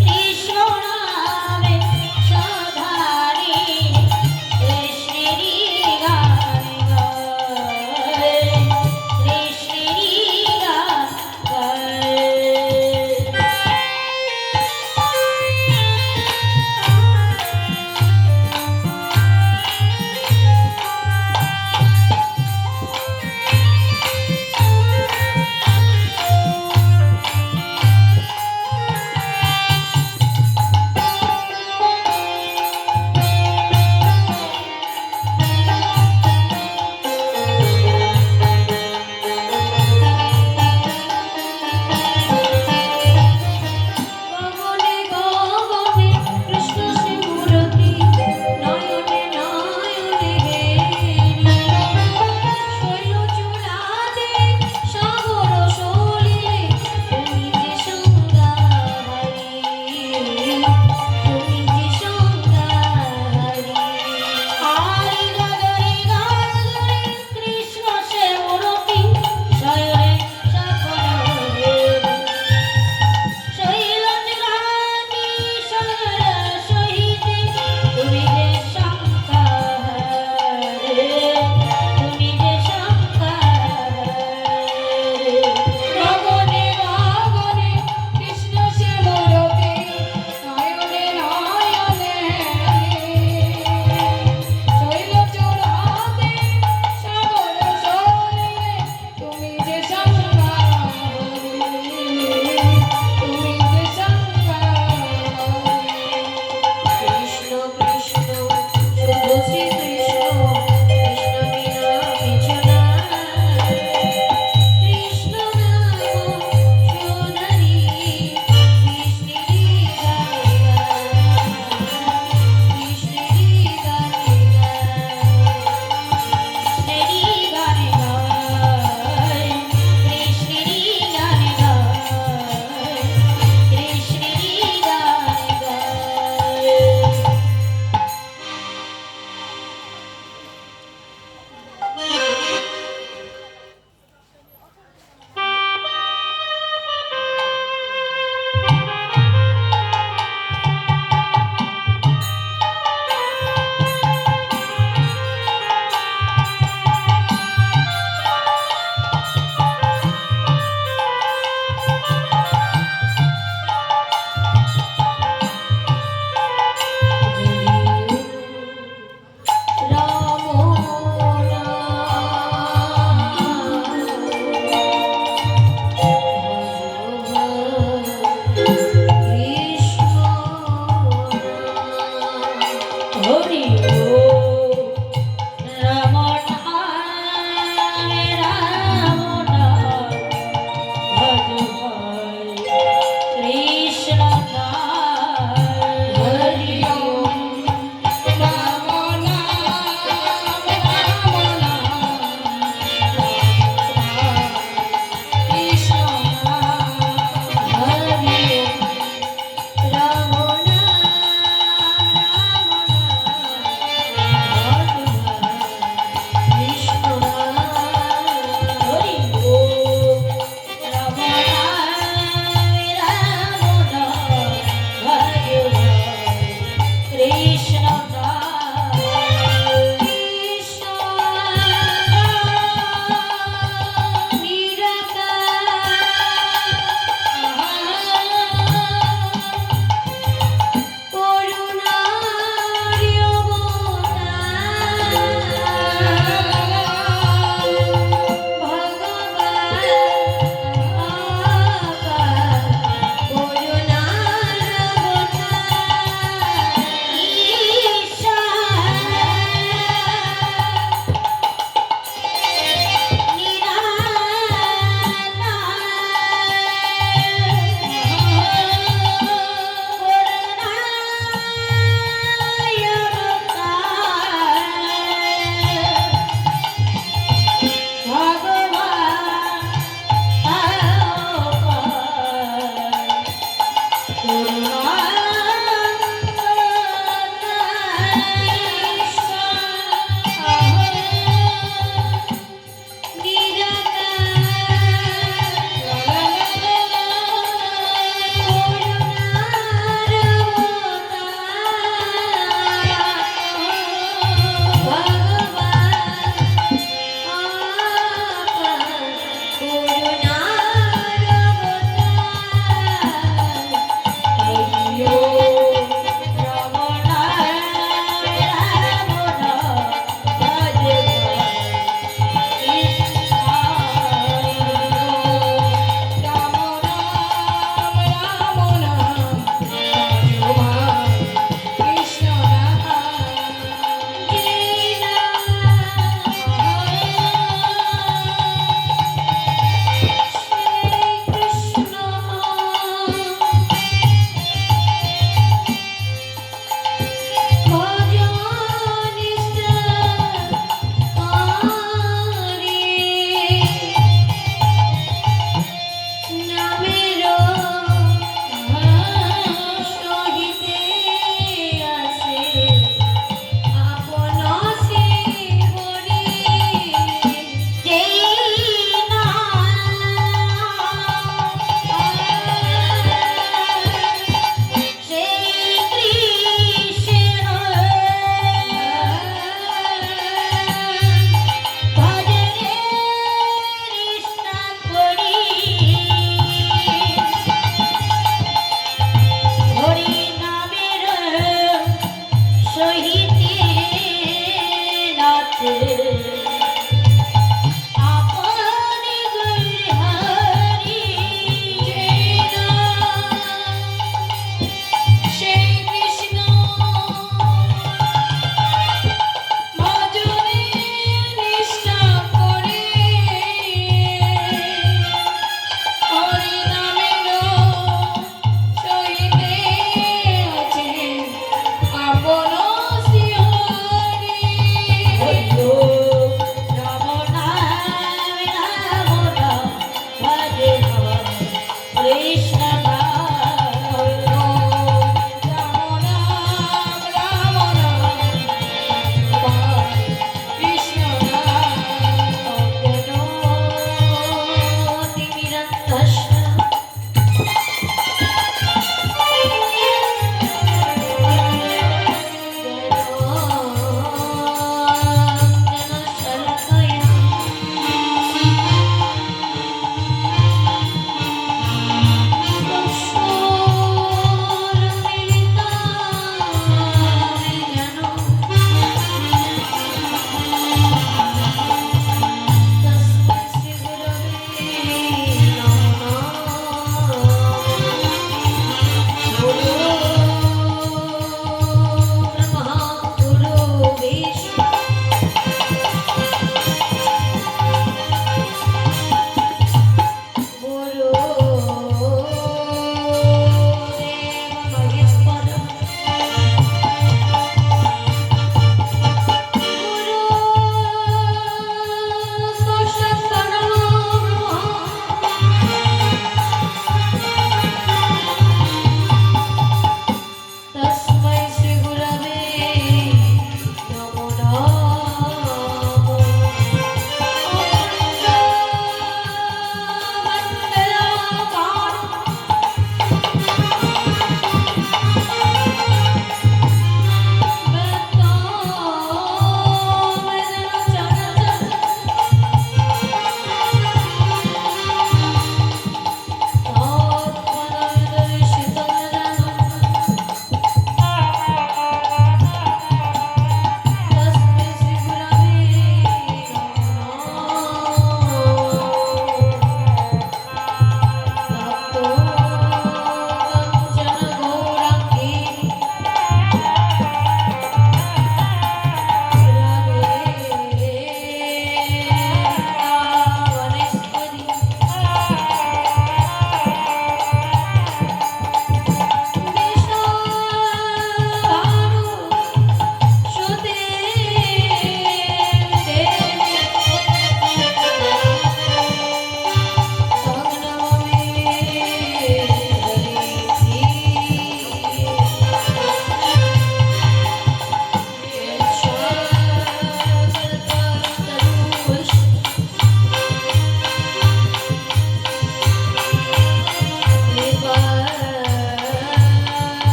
কৃষ্ণ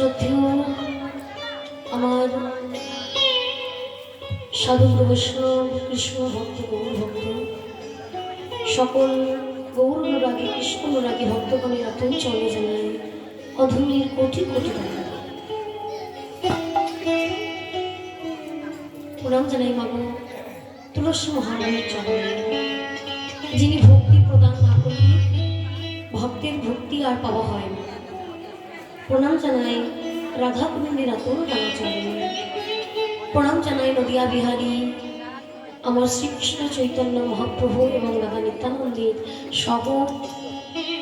শ্রদ্ধেয় আমার সাধু বৈষ্ণব কৃষ্ণ ভক্ত গৌর ভক্ত সকল গৌর অনুরাগী কৃষ্ণ অনুরাগী ভক্তগণের আপন চলে জানায় অধুনির কোটি কোটি প্রণাম জানাই মাগো তুলসী মহারানীর চরণে, যিনি ভক্তি প্রদান না করলে ভক্তের ভক্তি আর পাওয়া হয় না। প্রণাম জানাই রাধা গোবিন্দের আতর রাঙা চরণে, প্রণাম জানাই নদিয়া বিহারী আমার শ্রীকৃষ্ণ চৈতন্য মহাপ্রভু এবং রাধা নিত্যানন্দের সহ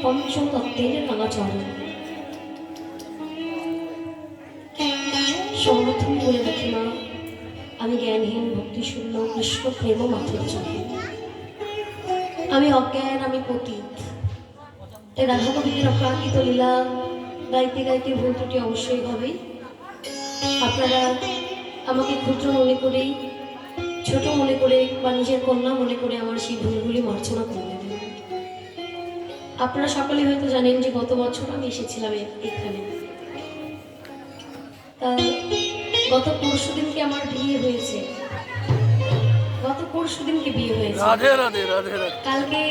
পঞ্চতত্ত্বের রাঙা চরণ। সর্বপ্রথম বলে রাখি মা, আমি জ্ঞানহীন ভক্তিশূন্য কৃষ্ণ প্রেম মাথের চোখে, আমি অজ্ঞান, আমি পতিত। তাই রাধা গোবিন্দের অপ্রাকৃত লীলা গাইতে গাইতে ভুল ত্রুটি অবশ্যই হবে। আপনারা আমাকে ক্ষুদ্র মনে করেই, ছোট মনে করে বা নিজের কন্যা মনে করে আমার সেই ভুলগুলি মার্জনা করে দেবেন। আপনারা সকলেই হয়তো জানেন যে গত বছর আমি এসেছিলাম এখানে। তা গত পরশু দিনকে আমার বিয়ে হয়েছে, কালকে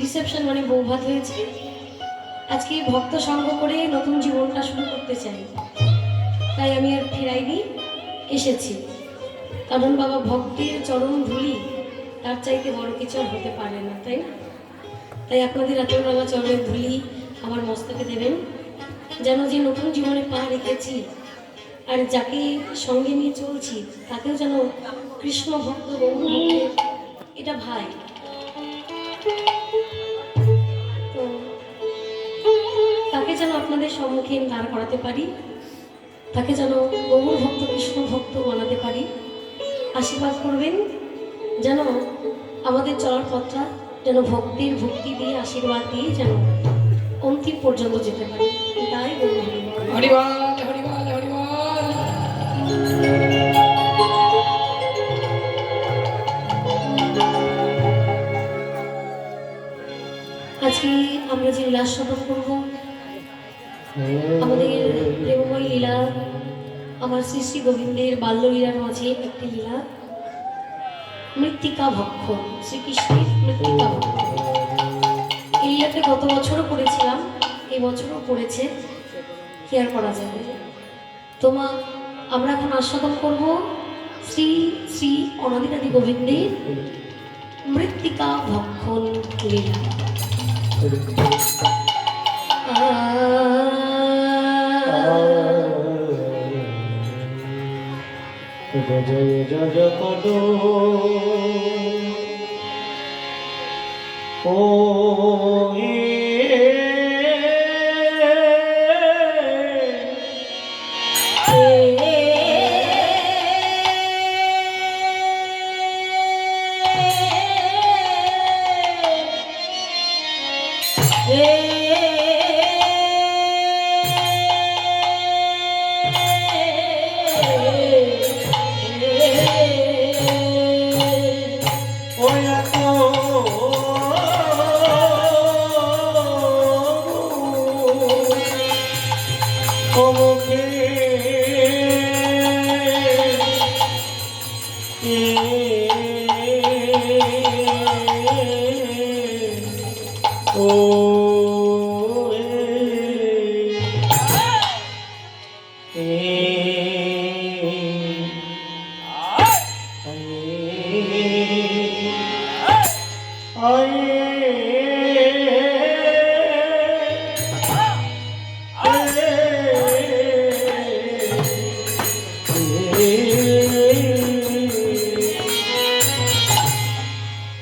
রিসেপশন মানে বৌভাত হয়েছে। আজকে ভক্ত সঙ্গ করে নতুন জীবনটা শুরু করতে চাই, তাই আমি আর ফিরাইনি, এসেছি। কারণ বাবা ভক্তির চরণ ধুলি তার চাইতে বড় কিছু আর হতে পারে না, তাই না? তাই আপনাদের এত রাঙা চরণের ধুলি আমার মস্তকে দেবেন, যেন যে নতুন জীবনে পা রেখেছি আর যাকে সঙ্গে নিয়ে চলছি তাকেও যেন কৃষ্ণ ভক্ত গৌর ভক্তের এটা ভাই, তো তাকে যেন আপনাদের সম্মুখে দাঁড় করাতে পারি, তাকে যেন গৌর ভক্ত কৃষ্ণ ভক্ত বানাতে পারি। আশীর্বাদ করবেন যেন আমাদের চলার পথটা যেন ভক্তির ভক্তি দিয়ে আশীর্বাদ দিয়ে যেন অন্তিম পর্যন্ত যেতে পারি। তাই গৌর হরিবল হরিবল হরিবল। আজকে আমরা যে লীলা শ্রবণ করব, আমাদের প্রেমময় লীলা, আমার শ্রী শ্রী গোবিন্দের বাল্যলীলার মাঝে একটি লীলা, মৃত্তিকা ভক্ষণ, শ্রীকৃষ্ণের মৃত্তিকা ভক্ষণ। এই লীলাতে গত বছরও করেছিলাম, এই বছরও পড়েছে, কি আর করা যাবে। তোমা আমরা এখন আস্বাদন করব শ্রী শ্রী অনাদিরাদি গোবিন্দের মৃত্তিকা ভক্ষণ লীলা। জয় জয় কদো ও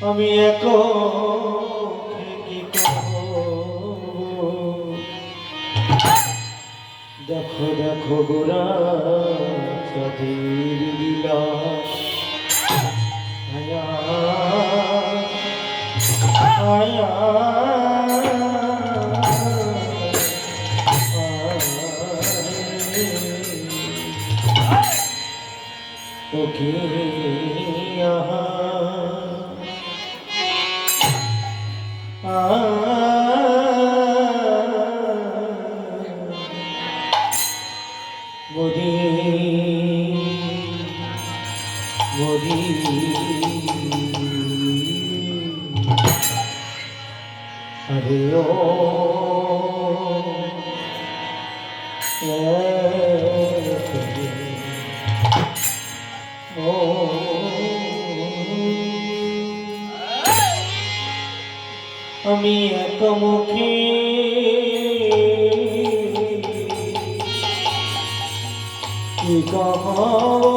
আমি এক দেখো দেখো গোরা চাঁদের লীলা আয়া আয়া ওকে আহা মরি মরি আরে ও ও আমি একমুখী কি কহবো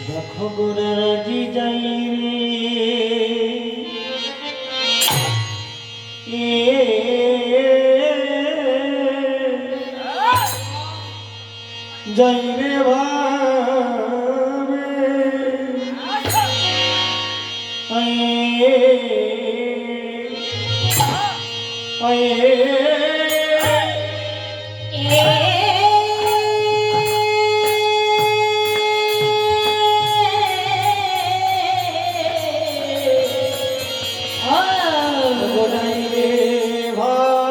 দেখো গোরা রাজি যাই যাই রে ভাবে গোড়াই রে ভাবে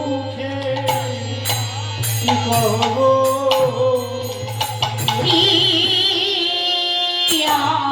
মুখে কি কহবো প্রিয়া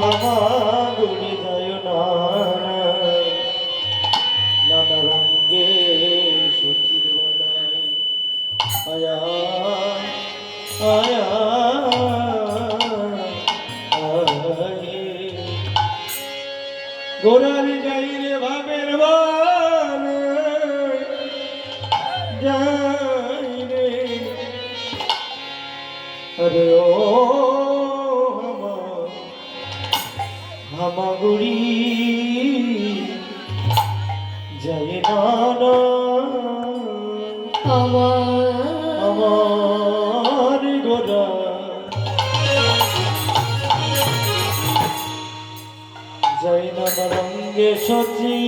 হামাগুড়ি যায় না নানা রঙ্গে সচির বলায় আয়া আয়া গোড়ালি যাইলে ভাবের বান যাইরে আরে ও হামাগুড়ি যায় না আমার গোড়া যায় না রঙ্গে সচি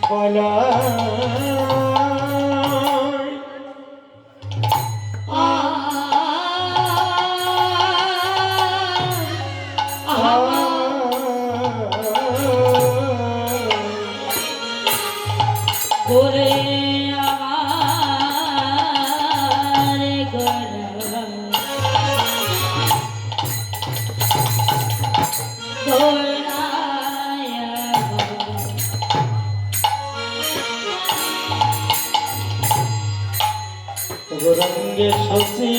বলা গোরে আমার গোরা গোরায়া রঙ্গে সচি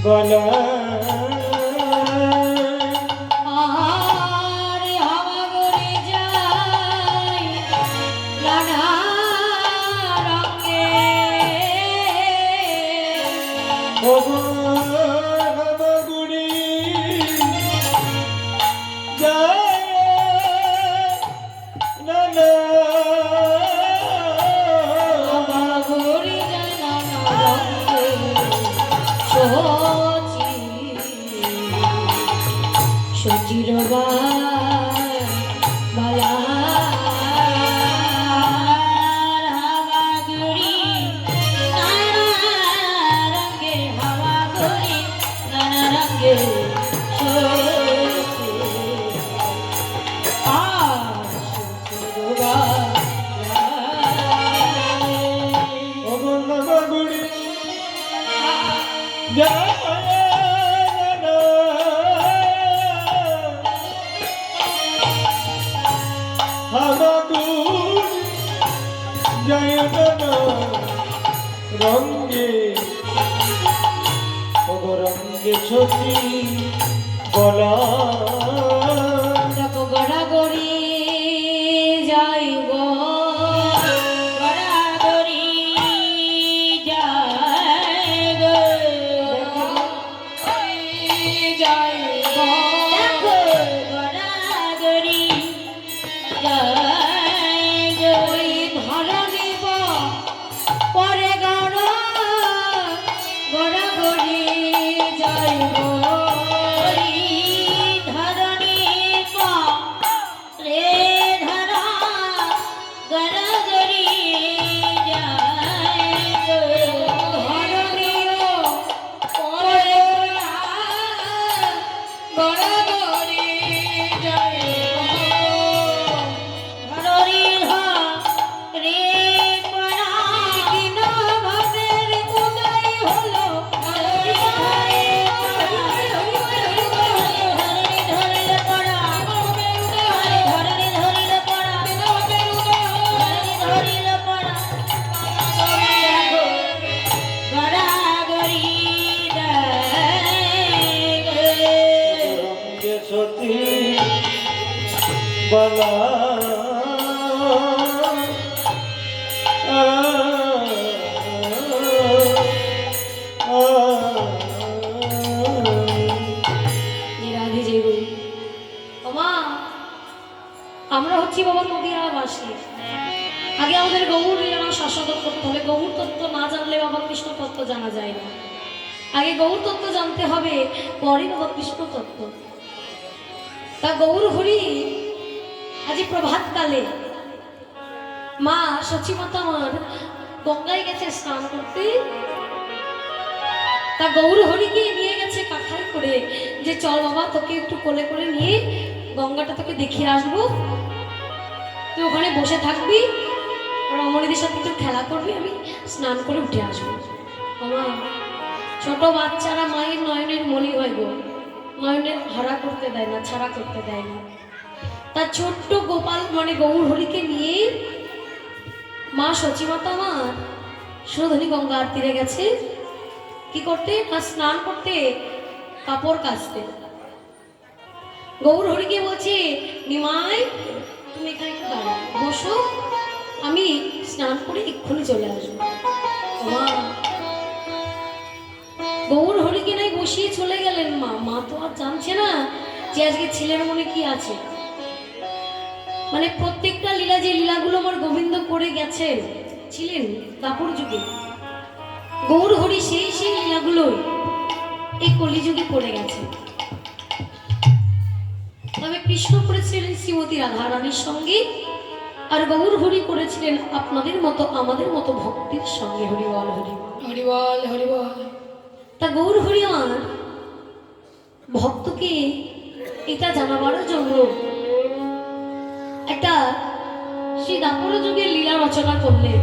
বলা হামাগুড়ি যায় না না হামাগুড়ি যায় না হামাগুড়ি যায় না রঙ্গে রঙ্গে ছবি বলা দেখো গড়াগড়ি যাই গো গড়াগড়ি যাই গো যাই গো দেখো গড়াগড়ি যাই গো ধরা নিব পরে গড়া গড়াগড়ি যাই গো সতী বলা আমরা হচ্ছি বাবা নদীয়াবাসী। আগে আমাদের গৌর লীলা শাসন করতে হবে। গৌর তত্ত্ব না জানলে বাবা কৃষ্ণ তত্ত্ব জানা যায় না। আগে গৌর তত্ত্ব জানতে হবে, পরে বাবা কৃষ্ণ তত্ত্ব। তা গৌর হরি আজ প্রভাতকালে মা সচিমাতা আমার গঙ্গায় গেছে স্নান করতে। তা গৌর হরিকে নিয়ে গেছে কাঁথায় করে, যে চল বাবা তোকে একটু কোলে করে নিয়ে গঙ্গাটা তোকে দেখিয়ে আসবো, তুই ওখানে বসে থাকবি, রমণীদের সাথে একটু খেলা করবি, আমি স্নান করে উঠে আসবো। মা, ছোট বাচ্চারা মায়ের নয়নের মনি হয় গো, নয়নের হারা করতে দেয় না, ছাড়া করতে দেয় না। তার ছোট্ট গোপাল মানে গৌর হরিকে নিয়ে মা সচিমাতা আমার সুরধনী গঙ্গার তীরে গেছে কি করতে, না স্নান করতে, কাপড় কাচতে। গৌর হরিকে বলছে, নিমাই তুমি এখানে একটু দাঁড়াও, বসো, আমি স্নান করে এক্ষুনি চলে আসবো। মা গৌর হরিকে নাই বসিয়ে চলে গেলেন। মা মা তো আর জানছে না যে আজকে ছেলের মনে কি আছে। মানে প্রত্যেকটা লীলা, যে লীলাগুলো আমার গোবিন্দ করে গেছেন ছিলেন দাপর যুগে, গৌর হরি সেই সেই লীলাগুলো এই কলিযুগে করে গেছে। তবে কৃষ্ণ করেছিলেন শ্রীমতী রাধা রানীর সঙ্গে, আর গৌর হরি করেছিলেন আপনাদের মতো আমাদের মতো ভক্তির সঙ্গে। হরিবল হরিবল হরিবল হরিবল। তা গৌর হরি আমার ভক্তকে এটা জানাবার জন্য একটা সেই দাপর যুগের লীলা রচনা করলেন,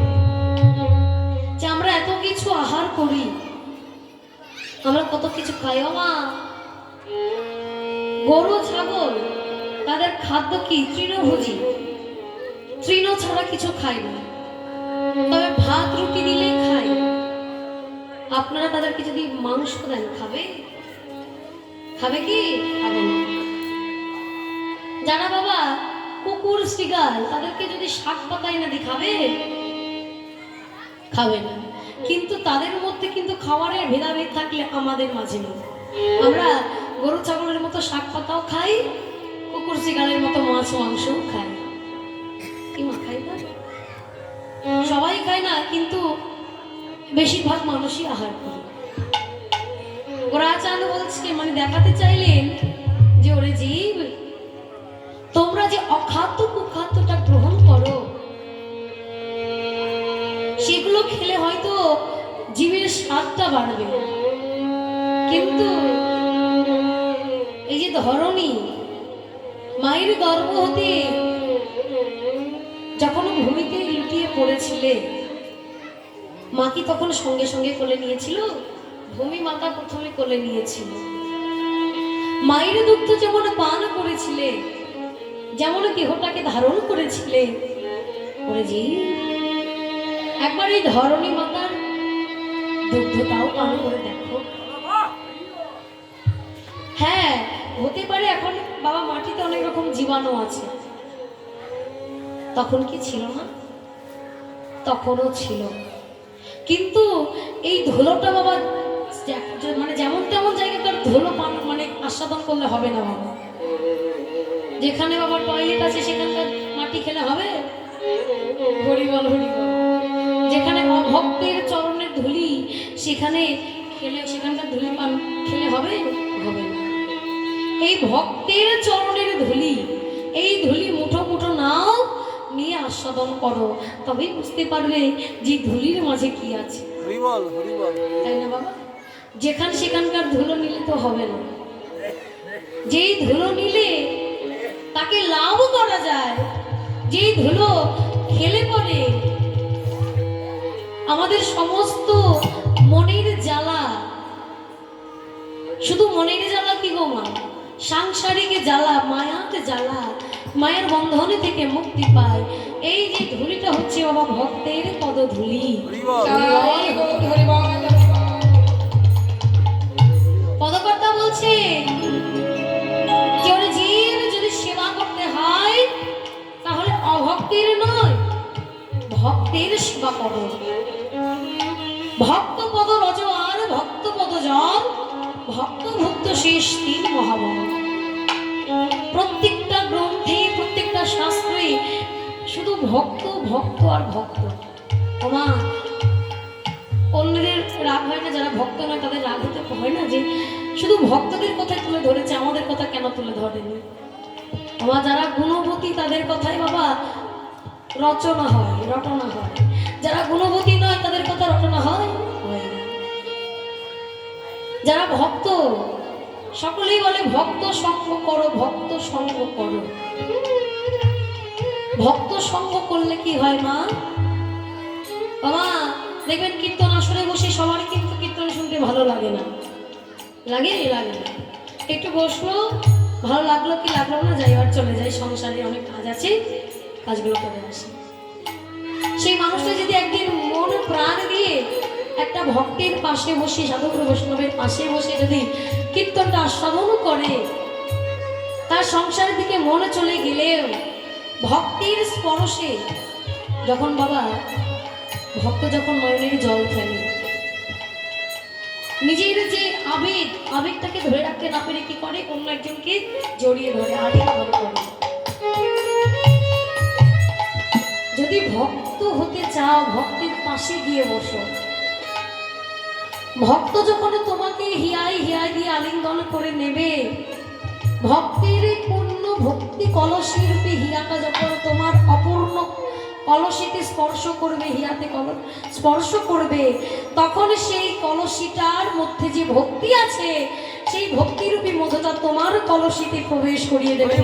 যে আমরা এত কিছু আহার করি, আমরা কত কিছু খাই। মা, গরু ছাগল তাদের খাদ্য কি? তৃণভোজী, তৃণ ছাড়া কিছু খায় না, তবে ভাত রুটি দিলে খায়। আপনারা তাদেরকে যদি মাংস দেন খাবে? খাবে কি? খাবে না। যারা বাবা কুকুর শ্রীগাল তাদেরকে যদি শাক পাতায় না দিই খাবে? খাবে না। কিন্তু তাদের মধ্যে কিন্তু খাবারের ভেদাভেদ থাকলে আমাদের মাঝে নেই। আমরা গরু ছাগলের মতো শাক পাতাও খাই, কুকুর শ্রীগালের মতো মাছ মাংসও খাই। কি মা খাই না? সবাই খায় না, কিন্তু বেশিরভাগ মানুষই আহার করে। গোরাচাঁদ বলছে, মানে দেখাতে চাইলেন যে ওরে জীব, তোমরা যে অখাদ্য কুখাদ্যটা গ্রহণ করো, সেগুলো খেলে হয়তো জীবের স্বাদটা বাড়বে, কিন্তু এই যে ধরণী মায়ের গর্ভ হতে যখন ভূমিতে লুটিয়ে পড়েছিলে, মা কি তখন সঙ্গে সঙ্গে কোলে নিয়েছিল? ভূমি মাতা প্রথমে কোলে নিয়েছিল। মায়ের দুগ্ধ যেমন পান করেছিলে, যেমন দেহটাকে ধারণ করেছিলে, ওরে জি একবার এই ধরণী মাতার দুগ্ধটাও পান করে দেখো। হ্যাঁ, হতে পারে এখন বাবা মাটিতে অনেক রকম জীবাণু আছে, তখন কি ছিল না? তখনও ছিল, কিন্তু এই ধুলোটা বাবা মানে যেমন তেমন জায়গাকার ধুলো পান মানে আস্বাদন করলে হবে না বাবা। যেখানে বাবা টয়লেট আছে সেখানকার মাটি খেলে হবে? হরিবল হরিবল। যেখানে অভক্তের চরণের ধুলি সেখানে খেলে, সেখানকার ধুলি পান খেলে হবে? হবে না। এই ভক্তের চরণের ধুলি, এই ধুলি মুঠো মুঠো নাও, নিয়ে আস্বাদন করো, তবেই বুঝতে পারবে যে ধুলির মাঝে কি আছে। হরিবল হরিবল। তাই না বাবা? যেখান সেখানকার ধুলো নিলে তো হবে না। যেই ধুলো নিলে তাকে লাভ করা যায়, যেই ধুলো খেলে পরে আমাদের সমস্ত মনের জ্বালা, শুধু মনের জ্বালা কি গো মা, সাংসারিক জ্বালা, মায়াতে জ্বালা, মায়ের বন্ধনে থেকে মুক্তি পায়। এই যে ধুলিটা হচ্ছে বাবা ভক্তের পদধূলি। পদকর্তা বলছে যে জীব যদি সেবা করতে হয় তাহলে অভক্তের নয়, ভক্তের সেবা করো। ভক্ত পদ রজ আর ভক্ত পদ জন, ভক্ত ভক্ত শেষ তিন মহাবন। প্রত্যেকটা গ্রন্থে, প্রত্যেকটা শাস্ত্রে শুধু ভক্ত ভক্ত আর ভক্ত। ওমা, অন্যদের রাগ হয় না, যারা ভক্ত নয় তাদের রাগ হতে হয় না যে শুধু ভক্তদের কথাই তুলে ধরেছে, আমাদের কথা কেন তুলে ধরেনি। আমার যারা গুণবতী তাদের কথাই বাবা রচনা হয়, রটনা হয়। যারা গুণবতী নয় তাদের কথা রটনা হয়, হয় না। যারা ভক্ত সকলেই বলে ভক্ত সঙ্গ করো, ভক্ত সঙ্গ করো। ভক্ত সঙ্গ করলে কি হয় মা? বাবা দেখবেন কীর্তন আসরে বসে সবার কিন্তু কীর্তন শুনতে ভালো লাগে না, লাগে লাগে না। একটু বসলো, ভালো লাগলো কি লাগলো না, যাইবার চলে যায়, সংসারে অনেক কাজ আছে, কাজগুলো করে আসে। সেই মানুষটা যদি একদিন মন প্রাণ দিয়ে একটা ভক্তের পাশে বসে, সাধুগুরু বৈষ্ণবের পাশে বসে যদি কীর্তনটা আস্বাদন করে, তার সংসারের দিকে মনে চলে গেলেও ভক্তির স্পর্শে যখন বাবা ভক্ত যখন নয়নের জল ফেলে, নিজের যে আবেগটাকে ধরে রাখতে না পেরে কি করে, অন্য একজনকে জড়িয়ে ধরে, আলিঙ্গন করে। যদি ভক্ত হতে চাও, ভক্তের পাশে গিয়ে বসো। ভক্ত যখন তোমাকে হিয়ায় হিয়ায় দিয়ে আলিঙ্গন করে নেবে, ভক্তের পূর্ণ ভক্তি কলসী রূপে হিয়াটা যখন তোমার অপূর্ণ কলসিতে স্পর্শ করবে, হিয়াতে স্পর্শ করবে, তখন সেই কলসিটার মধ্যে যে ভক্তি আছে, সেই ভক্তিরূপী মধুটা তোমার কলসিতে প্রবেশ করিয়ে দেবে।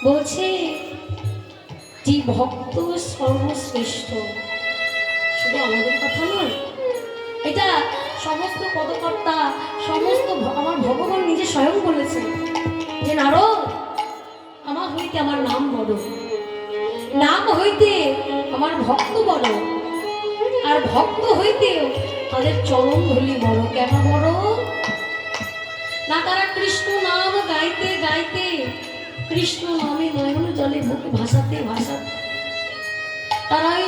বলছে যে ভক্ত সর্বশ্রেষ্ঠ, শুধু আমাদের কথা নয়, এটা সমস্ত পদকর্তা, সমস্ত আমার ভগবান নিজে স্বয়ং বলেছে যে নারদ, আমার হইতে আমার নাম বড়, নাম হইতে আমার ভক্ত বড়, আর ভক্ত হইতেও তাদের চরণ ধুলি বড়। কেন বড় না? তারা কৃষ্ণ নাম গাইতে গাইতে, কৃষ্ণ নামে নয়ন জলে বুক ভাসাতে ভাসাতে তারাই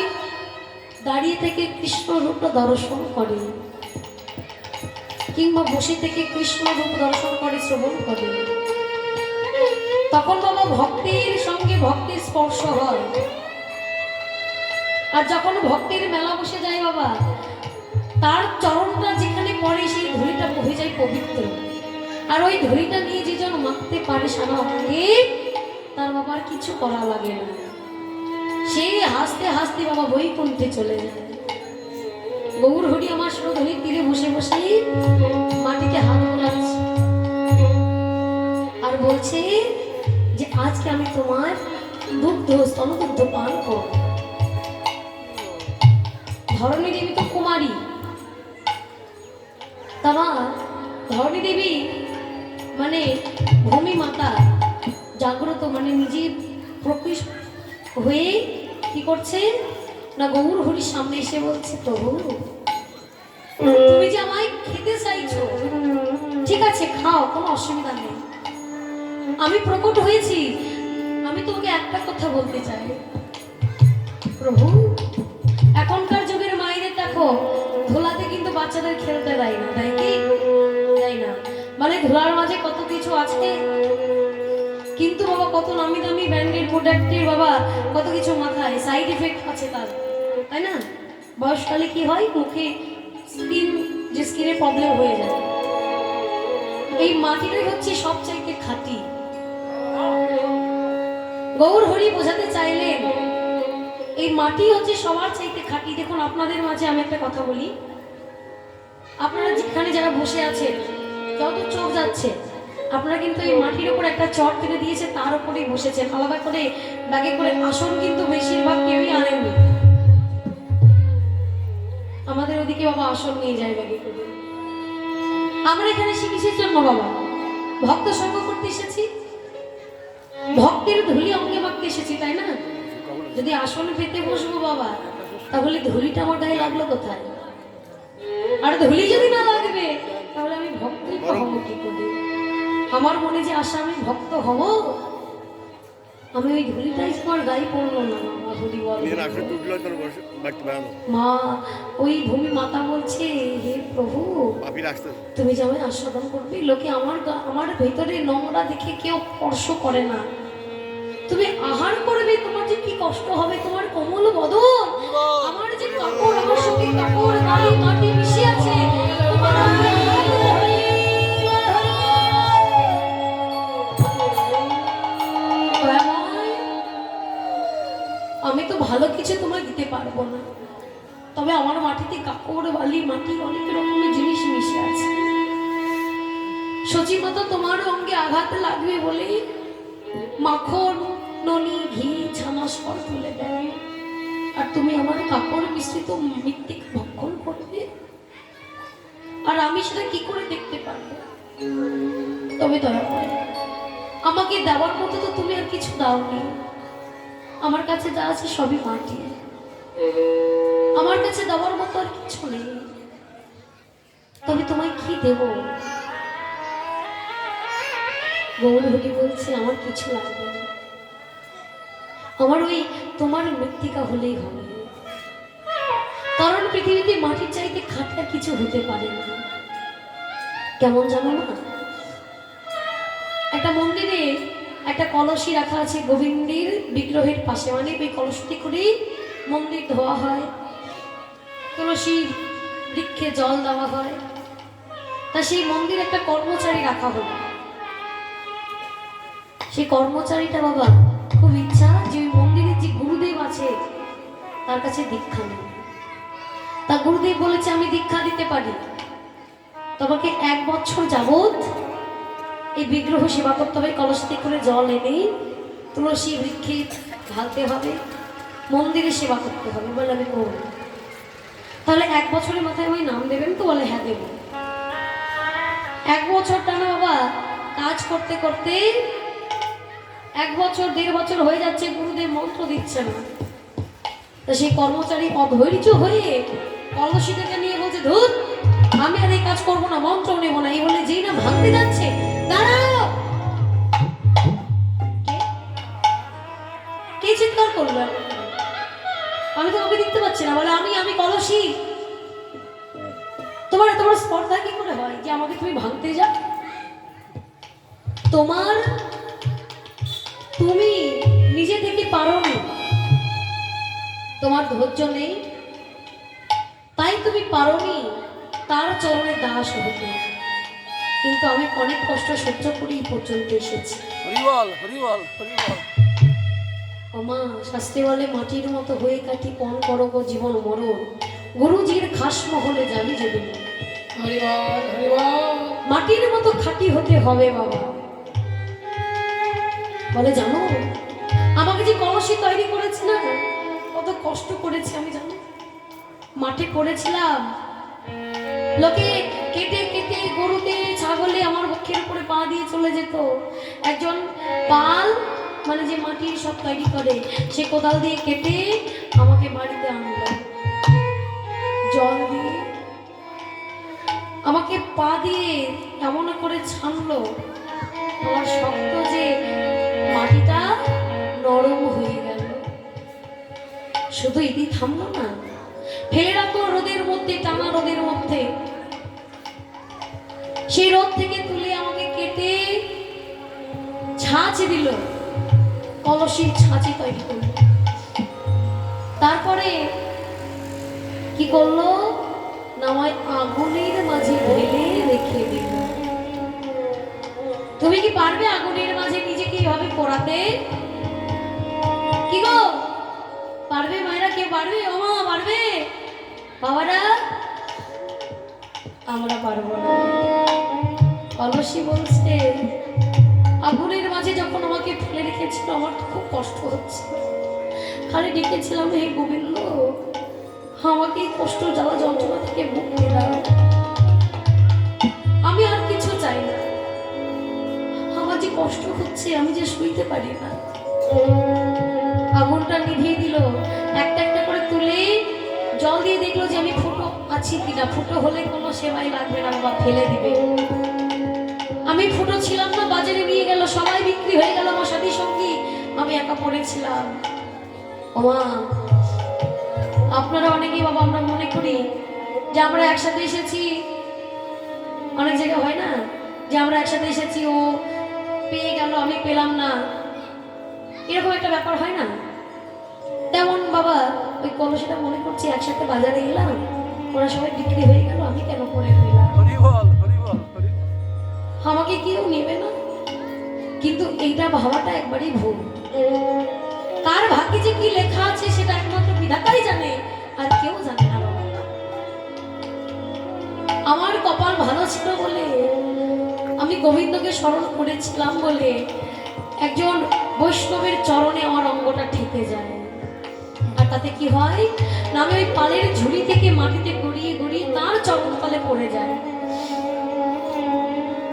দাঁড়িয়ে থেকে কৃষ্ণ রূপ দর্শন করে, কিংবা বসে থেকে কৃষ্ণ রূপ দর্শন করে, শ্রবণ করে। তখন বাবা ভক্তির সঙ্গে ভক্তির স্পর্শ হয়। আর যখন ভক্তির মেলা বসে যায় বাবা, তার চরণটা যেখানে পড়ে সেই ধুলিটা বহে যায় পবিত্র। আর ওই ধুলিটা নিয়ে যে জন মাখতে পারে সারা অঙ্গে, তার বাবার কিছু করা লাগে না, সে হাসতে হাসতে বাবা বৈকুণ্ঠে চলে যায়। গৌর হরি আমার সুরধুলির তীরে বসে বসে মাটিতে হাত বোলাচ্ছে আর বলছে যে আজকে আমি তোমার দুগ্ধ স্তনদুগ্ধ পান করব। ধরণী দেবী তো কুমারী, তামা ধরণী দেবী মানে ভূমি মাতা জাগ্রত, মানে নিজে প্রকৃত হয়ে কি করছে না, গৌর হরির সামনে এসে বলছে, প্রভু তুমি যে আমায় খেতে চাইছো, ঠিক আছে খাও, কোনো অসুবিধা নেই, আমি প্রকট হয়েছি, আমি তোমাকে একটা কথা বলতে চাই। প্রভু এখনকার যুগের মায়েদের দেখো, ধুলাতে কিন্তু বাচ্চাদের খেলতে দেয় না, তাই কি দেয় না? মানে ধুলার মাঝে কত কিছু আছে, কিন্তু বাবা কত নামি দামি ব্র্যান্ডেড প্রোডাক্টের বাবা কত কিছু মাথায় সাইড এফেক্ট আছে তার, তাই না? বয়সকালে কি হয়, মুখে স্কিনের প্রবলেম হয়ে যায়। এই মাটিটাই হচ্ছে সবচাইতে খাঁটি। গৌর হরি বোঝাতে চাইলেন এই মাটি হচ্ছে সবার চাইতে খাঁটি। দেখুন আপনাদের মাঝে আমি একটা কথা বলি, আপনারা যেখানে যারা বসে আছেন, যত চোখ যাচ্ছে, আপনারা কিন্তু এই মাটির উপর একটা চট কিনে দিয়েছে, তার উপরেই বসেছেন। আলাদা করে ব্যাগে করে আসন কিন্তু বেশিরভাগ কেউই আনেননি। আমাদের ওদিকে বাবা আসন নিয়ে যায় ব্যাগে করে। আমরা এখানে শিখেছির জন্য বাবা ভক্ত সঙ্গ করতে এসেছি, ভক্তের ধুলি অঙ্গে মাখতে এসেছি, তাই না? যদি আসন পেতে বসবো বাবা, তাহলে ধুলিটা আমার গায়ে লাগলো কোথায়? আর ধুলি যদি না লাগবে তাহলে আমি ভক্তই হবো কি করে? আমার মনে যে আশা আমি ভক্ত হব, আমি ওই ধুলিটাই আমার গায়ে পড়লো না। মা ওই ভূমি মাতা বলছে, হে প্রভু তুমি যে আমায় আস্বাদন করবে, লোকে আমার ভেতরে নোংরা দেখে কেউ স্পর্শ করে না, তুমি আহার করবে, তোমার যে কি কষ্ট হবে, তোমার কোমল বদন, আমার যে কাপড়, আমার সঙ্গে কাপড় গায়ে মাটি মিশে আছে, আমি তো ভালো কিছু তোমায় দিতে পারবো না, তবে আমার মাটিতে কাপড় বালি মাটি অনেক রকমের জিনিস মিশে আছে। সচিমাতা তোমার অঙ্গে আঘাত লাগবে বলে মাখন ননি ঘি ছানা সর তুলে দেয়, আর তুমি আমার কাপড় মিশ্রিত মৃত্তিক ভক্ষণ করবে, আর আমি সেটা কি করে দেখতে পারবো? তবে দয়া করে আমাকে দেওয়ার মতো তো তুমি আর কিছু দাওনি। আমার কাছে যা আছে সবই মাটি, আমার কাছে দেওয়ার মতো আর কিছু নেই। তবে তোমায় কি দেব? গৌরহরি বলছে আমার কিছু লাগবে না, আমার ওই তোমার মৃত্তিকা হলেই হবে। কারণ পৃথিবীতে মাটির চাইতে খাটটা কিছু হতে পারে না। কেমন জানো না, একটা মন্দিরে একটা কলসি রাখা আছে গোবিন্দের বিগ্রহের পাশে, মানে ওই কলসটি করেই মন্দির ধোয়া হয়, তুলসীর বৃক্ষে জল দেওয়া হয়। তা সেই মন্দিরে একটা কর্মচারী রাখা হলো। সেই কর্মচারীটা বাবা খুব ইচ্ছা যে ওই মন্দিরের যে গুরুদেব আছে তার কাছে দীক্ষা নেবে। তা গুরুদেব বলেছে আমি দীক্ষা দিতে পারি, তোমাকে 1 বছর যাবত এই বিগ্রহ সেবা করতে হবে, কলসটি করে জল এনে তুলসী বৃক্ষে ঢালতে হবে, মন্দিরে সেবা করতে হবে। বলে আমি করব। তাহলে 1 বছরের মাথায় ওই নাম দেবেন তো? বলে হ্যাঁ দেব। 1 বছর টানা বাবা কাজ করতে করতে 1 বছর 1.5 বছর হয়ে যাচ্ছে, গুরুদেব মন্ত্র দিচ্ছে না। তা সেই কর্মচারী অধৈর্য হয়ে কলসিটাকে নিয়ে বলছে ধুর, আমি আর এই কাজ করবো না, মন্ত্র নেবো না। এই বলে যেই না ভাঙতে যাচ্ছে, দাঁড়াও, কে চিৎকার করলো? আমি তো ওকে দেখতে পাচ্ছি না। বলে আমি কলসি, তোমার স্পর্ধা কি করে হয় যে আমাকে তুমি ভাঙতে যাও? তুমি নিজে থেকে পারো না, তোমার ধৈর্য নেই, তাই তুমি পারোনি তার চরণে দাস হতে। কিন্তু আমি অনেক কষ্ট সহ্য করে এই পর্যন্ত এসেছি। ওমা শাস্ত্রে বলে মাটির মতো হয়ে কাটি পণ করো গো জীবন মরণ, গুরুজির খাস মহলে যাবি যদি না। মাটির মতো খাঁটি হতে হবে বাবা। বলে জানো আমাকে যে কলসি তৈরি করেছে না, কত কষ্ট করেছি আমি জানো। মাঠে করেছিলাম, লোকে কেটে কেটে গরুতে ছাগলে আমার বক্ষের উপরে পা দিয়ে চলে যেত। একজন পাল মানে যে মাটির সব তৈরি করে, সে কোদাল দিয়ে কেটে আমাকে বাড়িতে আনলো, জল দিয়ে আমাকে পা দিয়ে এমন করে ছানলো, আমার শক্ত যে মাটিটা নরম হয়ে গেল। শুধু এটি থামলো না, ফেলে রাখলো রোদের মধ্যে, টানা রোদের মধ্যে। সেই রোদ থেকে তুলে আমাকে কেটে ছাঁচ দিল, কলসির ছাঁচি তৈরি করলো। তারপরে কি করলো, নামায় আগুনের মাঝে ঢেলে রেখে দিল। তুমি কি পারবে আগুনের মাঝে নিজেকে এইভাবে পোড়াতে? কি গো পারবে মায়েরা? কে পারবে? ও মা পারবে? বাবারা আমরা পারবো না। কলসি বলছে আগুনের মাঝে যখন আমাকে ফেলে রেখেছিল আমার তো খুব কষ্ট হচ্ছে, খালি ডেকেছিলাম হে গোবিন্দ আমাকে এই কষ্ট জ্বালা যন্ত্রণা থেকে মুক্তি দাও, আমি আর কিছু চাই না। আমার যে কষ্ট হচ্ছে আমি যে শুইতে পারি না। আগুনটা নিভিয়ে দিল, একটা একটা করে তুলে জল দিয়ে দেখলো যে আমি ফুটো আছি কিনা। ফুটো হলে কোনো সেবাই লাগবে না, বাবা ফেলে দিবে। আমি ফুটো ছিলাম না, বাজারে নিয়ে গেল, সবাই বিক্রি হয়ে গেল আমার সাথী সঙ্গী, আমি একা পড়েছিলাম। ওমা আপনারা অনেকেই বাবা আমরা মনে করি যে আমরা একসাথে এসেছি, অনেক জায়গায় হয় না যে আমরা একসাথে এসেছি, ও পেয়ে গেল আমি পেলাম না, এরকম একটা ব্যাপার হয় না? তেমন বাবা ওই কলসিটা মনে করছি একসাথে বাজারে গেলাম, ওরা সবাই বিক্রি হয়ে গেল, আমি কেন পড়ে রইলাম? আমাকে কেউ নেবে না। কিন্তু এইটা ভাবাটা একবারই ভুল। কার ভাগ্যে যে কি লেখা আছে সেটা একমাত্র বিধাতাই জানে, আর কেউ জানে না বাবা। আমার কপাল ভালো ছিল বলে, আমি গোবিন্দকে স্মরণ করেছিলাম বলে একজন বৈষ্ণবের চরণে আমার অঙ্গটা ঠেকে যায়। আর তাতে কি হয় না, আমি ওই পালের ঝুড়ি থেকে মাটিতে গড়িয়ে গড়িয়ে তার চরণতলে পড়ে যায়।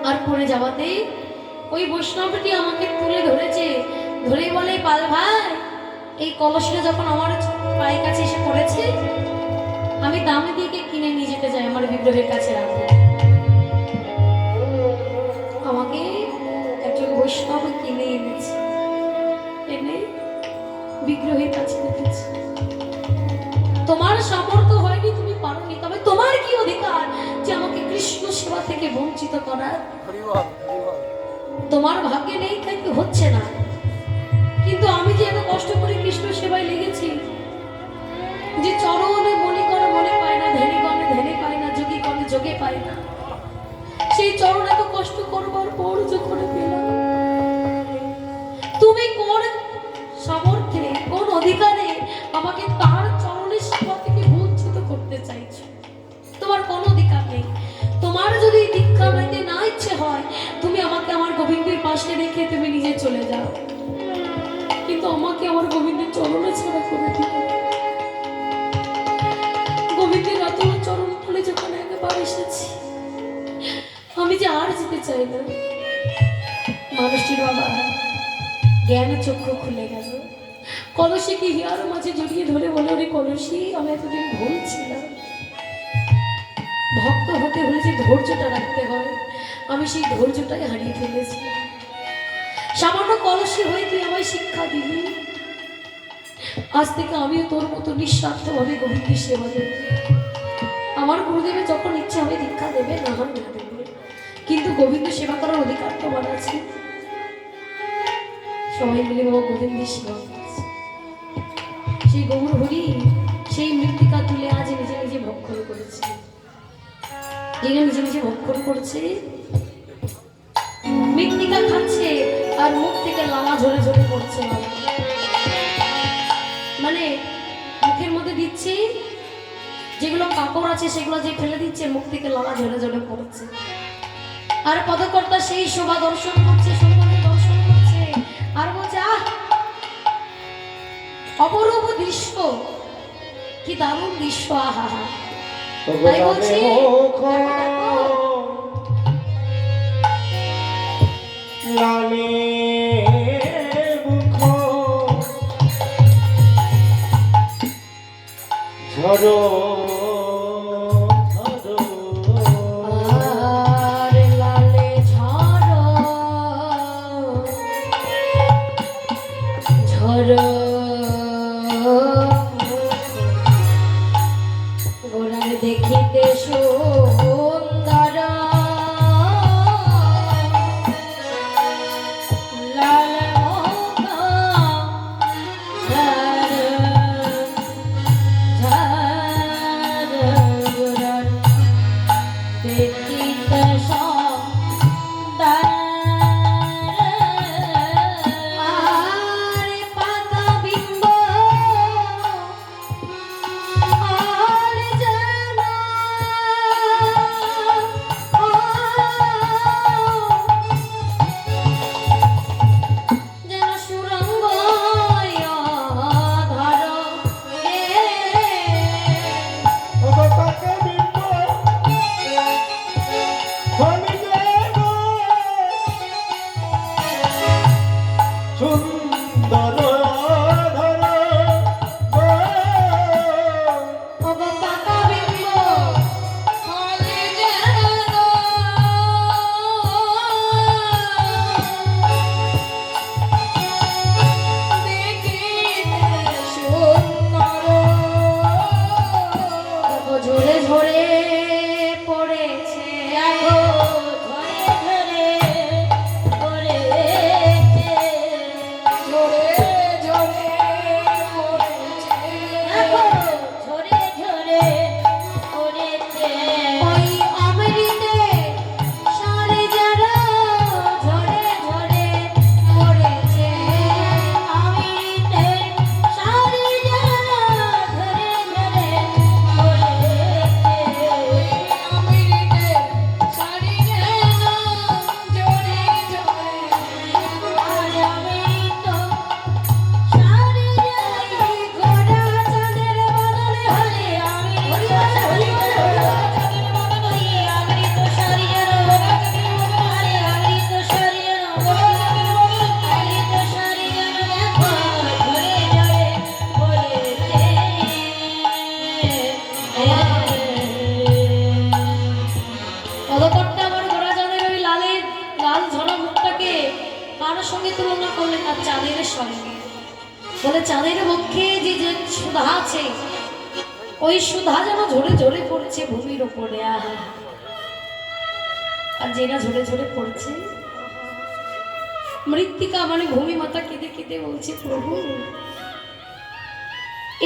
আর পড়ে যাওয়াতে ওই বৈষ্ণবটি আমাকে তুলে ধরেছে, ধরে বলে, পাল ভাই, এই কলসটা যখন আমার পায়ের কাছে এসে পড়েছে, আমি দামে দিয়ে কিনে নিয়ে যেতে চাই আমার বিগ্রহের কাছে রাখবো। আমাকে একজন বৈষ্ণব কিনে এনেছে, এনে বিগ্রহের কাছে রেখেছে। তোমার সামর্থ্য হয়নি, তুমি পারোনি, তবে তোমার কি অধিকার যে আমাকে কৃষ্ণ সেবা থেকে বঞ্চিত করার? তোমার ভাগ্যে নেই, তাই তো হচ্ছে না। কিন্তু আমি যে এত কষ্ট করে কৃষ্ণ সেবায় লেগেছি, যে চরণে মনে করে মনে পায় না, ধ্যানে গণে ধ্যানে পায় না, যোগী গণে যোগে পায় না, সেই চরণ এত কষ্ট করবার পর যখন পেলাম, তুমি কোন সামর্থ্যে, কোন অধিকারে আমাকে তার চরণের সেবা থেকে বঞ্চিত করতে চাইছো? তোমার কোনো অধিকার নেই। তোমার যদি দীক্ষা নিতে না ইচ্ছে হয়, তুমি আমাকে আমার গোবিন্দের পাশে রেখে তুমি নিজে চলে যাও, কিন্তু আমাকে আমার গোবিন্দের চরণে ছাড়া করে দিও। গোবিন্দের রাতুল চরণ তলে যখন একবার এসেছি, আমি যে আর যেতে চাই না। মানুষটির বাবা জ্ঞান চক্ষু খুলে গেল, কলসিকে হিয়ার মাঝে জড়িয়ে ধরে বলে, ওরে কলসি, আমি এতদিন ভুল ছিলাম। ভক্ত হতে হলে যে ধৈর্যটা রাখতে হয়, আমি সেই ধৈর্যটাই হারিয়ে ফেলেছি। সামান্য কলসি হয়ে তুই আমায় শিক্ষা দিলি, আজ থেকে আমিও তোর মতো নিঃস্বার্থভাবে গোবিন্দের সেবা দেব। আমার গুরুদেবের যখন ইচ্ছে হবে দীক্ষা দেবে, না হয় না দেবে, কিন্তু গোবিন্দ সেবা করার অধিকার তোমার আছে। সবাই মিলে বাবা গোবিন্দের সেবা করছে। সেই গৌর হরি সেই মৃত্তিকা তুলে আজ নিজে নিজে ভক্ষণ করেছে। যেটা নিজে নিজে ভক্ষণ করছে, মৃত্তিকা খাচ্ছে আর মুখ থেকে লালা ঝরে ঝরে পড়ছে। মানে মুখের মধ্যে দিচ্ছে, যেগুলো কাপড় আছে সেগুলো যে ফেলে দিচ্ছে, মুখ থেকে লালা ঝরে ঝরে পড়ছে। আর পদকর্তা সেই শোভা দর্শন করছে, সৌন্দর্য দর্শন করছে, আর বলছে, আহ অপরূপ দৃশ্য, কি দারুণ দৃশ্য, আহা হা। তাই বলছি, লালে মুখ ঝরো আর লালে ঝরো ঝরো গোরার দেখিতে সুন্দর, লাল মুখ ঝর গোরার দেখিতে সুন্দর। আর পাতা বিম্ব আর জানা, যেন সুরঙ্গ ধর রে। কার সঙ্গে তুলনা করলে? তার চাঁদের সঙ্গে। বলে চাঁদের পক্ষে যে যে সুধা আছে, ওই সুধা যেন ঝরে ঝরে পড়ছে ভূমির ওপরে। আর যেটা ঝরে ঝরে পড়ছে, মৃত্তিকা মানে ভূমি মাতা কেঁদে কেঁদে বলছে, প্রভু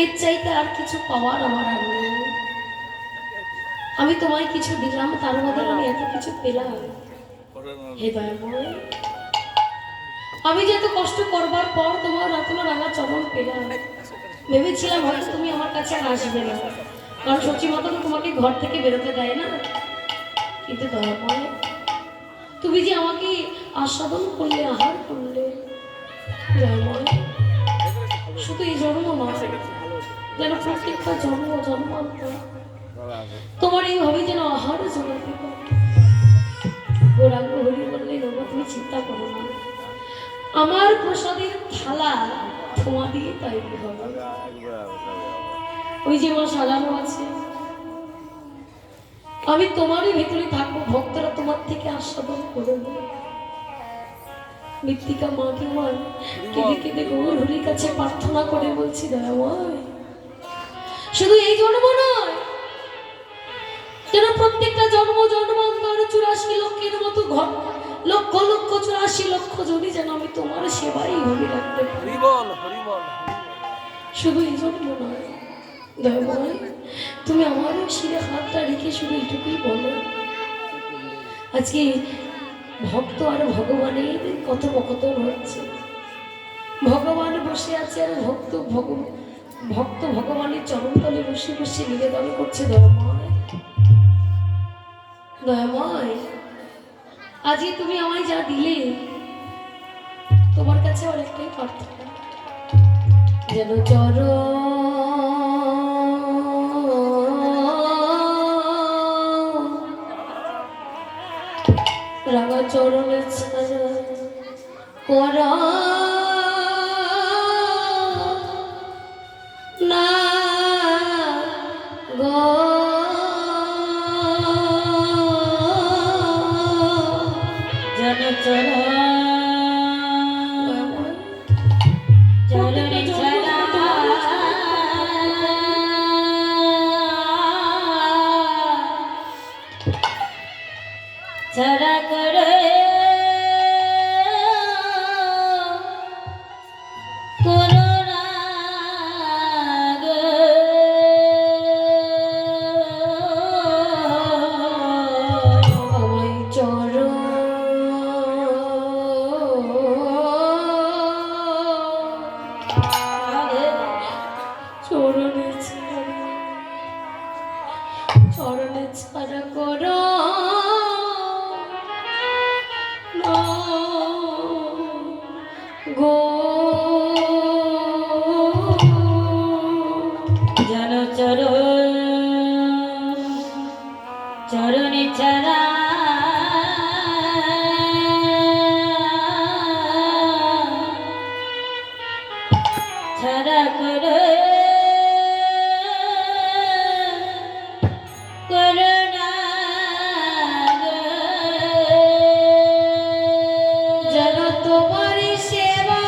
এর চাইতে আর কিছু পাওয়ার আমার আর নেই। আমি তোমায় কিছু দিলাম, তার বদলে আমি এত কিছু পেলাম। হে দয়াময়, আমি যে এত কষ্ট করবার পর তোমার রাতুল রাঙা চরণ পেলাম, ভেবেছিলাম হয়তো তুমি আমার কাছে আর আসবে না, কারণ সচি মাতা তো তোমাকে ঘর থেকে বেরোতে দেয় না। কিন্তু দয়াময়, তুমি যে আমাকে আস্বাদন করলে, আহার করলে, দয়াময় শুধু এই জন্ম নয়, যেন প্রত্যেকটা জন্ম জন্মান্তর তোমার এইভাবে যেন আহার জোগাতে পারে। গৌরাঙ্গ হরি বললে, বাবা তুমি চিন্তা করো না, আমার প্রসাদের থালা তোমা দিয়ে তৈরি হবে। ওই যে মা সাজানো আছে, আমি তোমারই ভেতরে থাকবো, ভক্তরা তোমার থেকে আস্বাদন করবো। মৃত্তিকা মাকে মা কেঁদে কেঁদে গৌর হরির কাছে প্রার্থনা করে বলছি, দয়াময় শুধু এই জন্ম নয়, যেন প্রত্যেকটা জন্ম জন্মান্তর 84 লক্ষের মতো ঘর, লক্ষ লক্ষ 84 লক্ষ জনই যেন আমি তোমার সেবাই হরি রাখতে পারি। শুধু এই জন্ম নয়, দয়াময় তুমি আমার শিরে হাতটা রেখে শুধু এইটুকুই বলো, আজকে ভক্ত আর ভগবানের কথোপকথন হচ্ছে। ভগবান বসে আছে আর ভক্ত ভগবানের চরণতলে বসে বসে নিবেদন করছে, দয়াময় দয়াময় আজকে তুমি আমায় যা দিলে, তোমার কাছে অনেকটাই প্রার্থনা, যেন রাঙা চরণে ছাড়া করা না গো, যেন চরণে ছাড়া ছাড়া করে করোনা গো, আমায় চরণে ছাড়া করো গো, যেন চরণে ছাড়া ছাড়া করে করুণা গো, যেন তোমার সেবা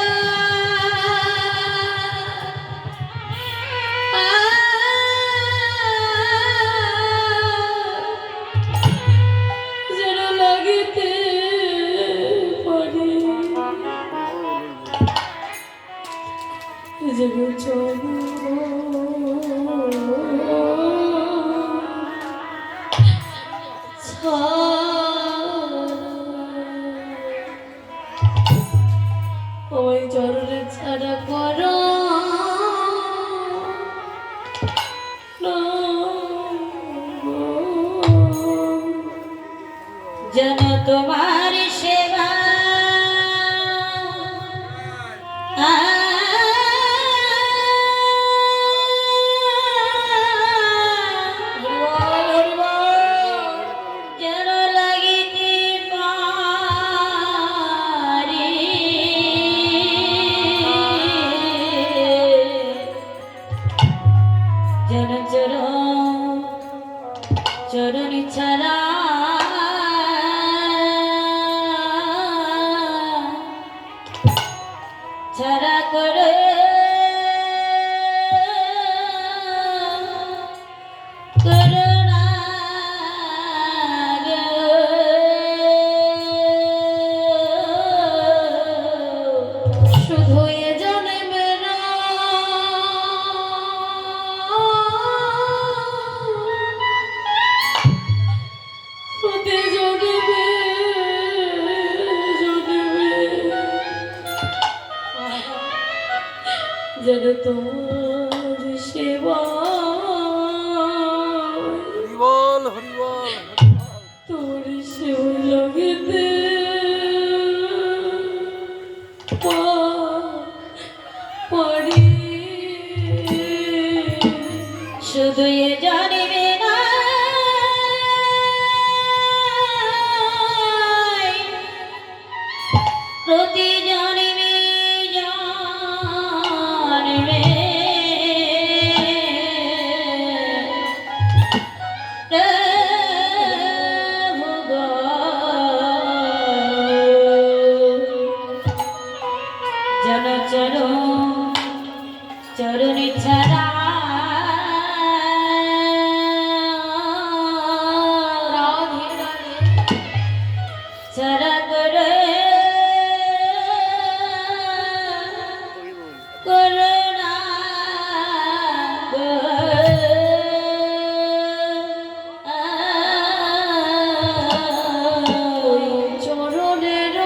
যেন লাগিতে পারে, যেন চলো ওই চরণে ছাড়া করো না গো, যেন তোমার সেবা যেন লাগিতে পারি, যেন চরণে ছাড়া যেন তোমার সেবা হরিবল হরিবল তোর সেবা লগেতে পারি শুধু এ জানিবে না প্রতি জানিবে জানিবে চরণে ছাড়া রাধে রাধে ছাড়া করে করুণা চরণের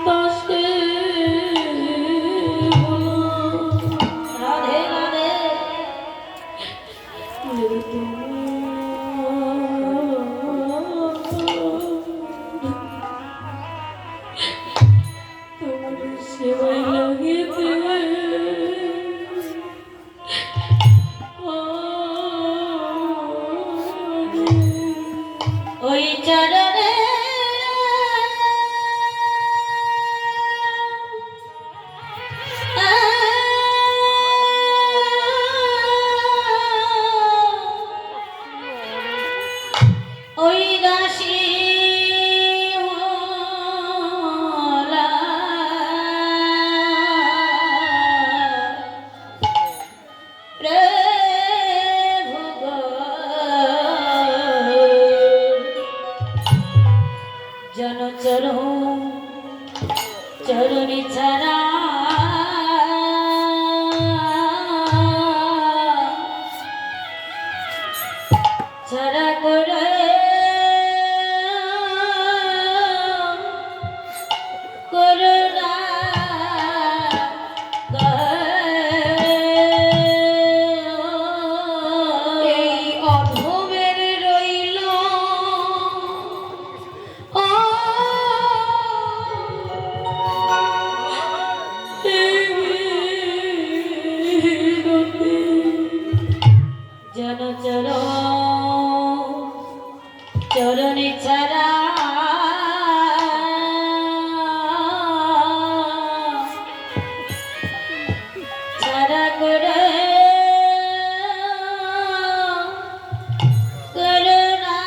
দাসে রাধে রাধে তোমার সেবায় লাগিতে ওই চরণে ওই দাসী হলা প্রভু গো জনচরণ চরণে ছাড়া ছাড়া করে করুণা এই অধমের রইল জনচর চরণে ছাড়া ছাড়া করে করুণা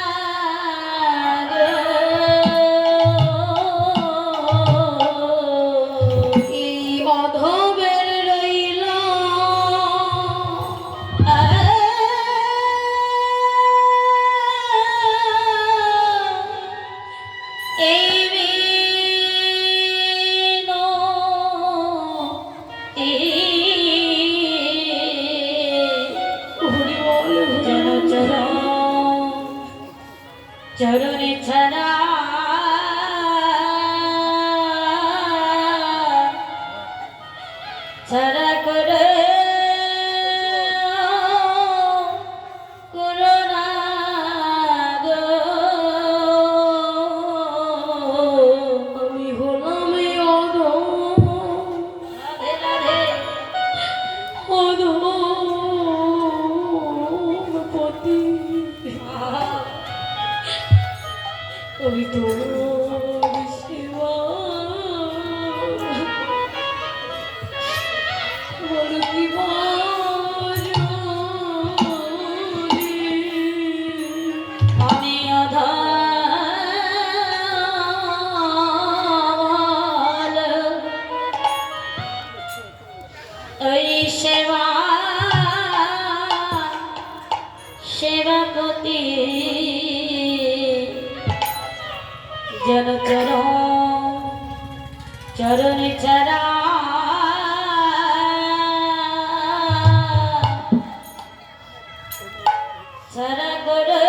এই অধমের রইল এই চরণে ছাড়া ছাড়া করে করুণা গো আমি হলাম এই রাধে রাধে পতি আমি তোর সেবা বল কি আমি অধল ওই সেবা সেবাপতি জনচর চরণে ছাড়া ছাড়া করে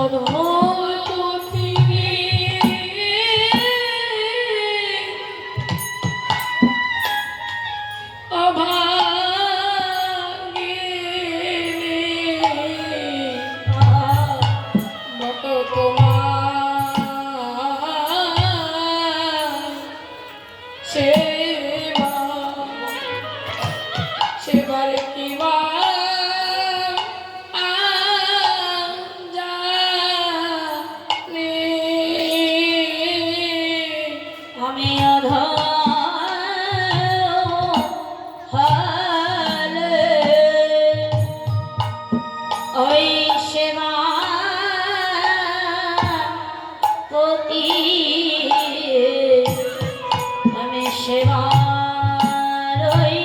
অনন্ত তিনি অভাগে মত তোমার সেবা সেবার কি বা জানে আমি হালে ওই সেবা প্রতি আমি সেবার ওই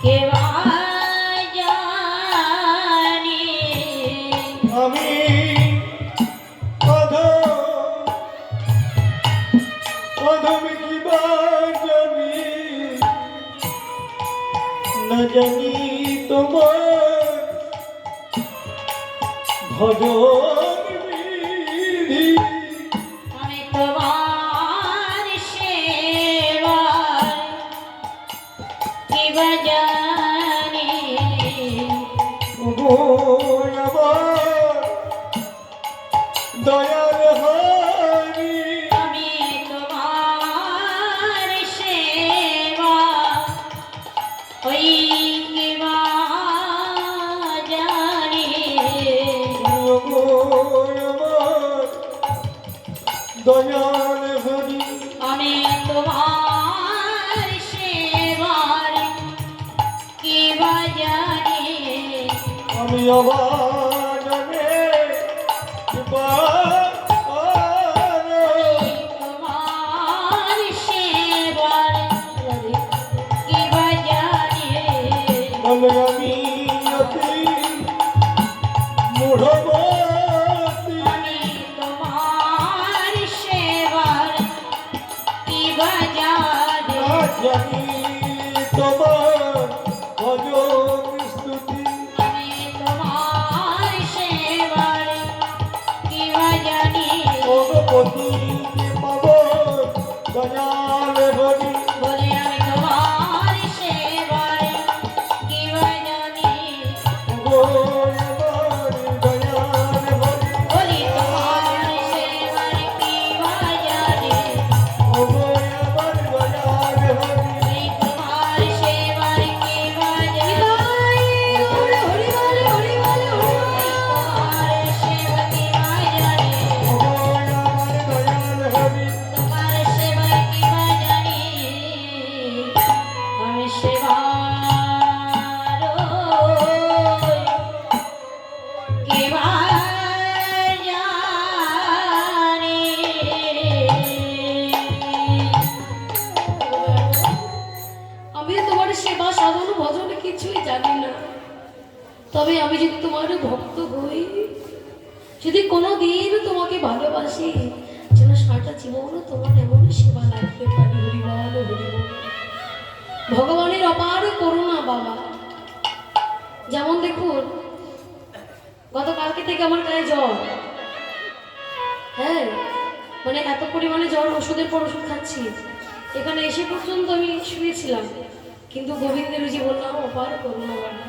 কেবা জানি আমি অধম কিবা জানি না জানি তোমার ভজন বিধি আমি তোমার সেবার কেবা জানি ওগো আমার দয়ার হারি আমি তোমার সেবা ওই কেবা জানি ওগো আমার দয়ার হরি আমি তোমার সেবার কেবা জানি আমি অবাদনে তোমার সেবার কেবা জানি বলে আমি অতি মূঢ়মতি আমি তোমার সেবার কেবা জানি না জানি তোমার ভজন স্তুতি আমি তোমার সেবার কেবা জানি ভগবতী পাব দয়াল হরি বলে আমি তোমার সেবার কেবা জানি ওগো আমার দয়াল হরি বলি তোমার সেবার কেবা জানি ওগো আমার দয়াল হরি বলি তোমার সেবার কেবা জানি হরি হরি বলে হরি বলে তোমার সেবা কেবা জানি ওগো আমার দয়াল হরি তোমার সেবা কেবা জানি আমি সেবার কেবা জানি আমি তোমার সেবা সাধন ভজন কিছুই জানি না, তবে আমি যদি তোমার ভক্ত হই, যদি কোনোদিন তোমাকে ভালোবাসি, যেন সারাটা জীবনও তোমার এমন সেবা লাগতে পারি। হরিবল হরিবল। ভগবানের অপার করুণা বাবা। যেমন দেখুন, গতকালকে থেকে আমার গায়ে জ্বর, হ্যাঁ মানে এত পরিমাণে জ্বর, ওষুধের পর ওষুধ খাচ্ছি, এখানে এসে পর্যন্ত আমি শুয়েছিলাম, কিন্তু গোবিন্দের ওই যে বললাম অপার করুণা বাবা,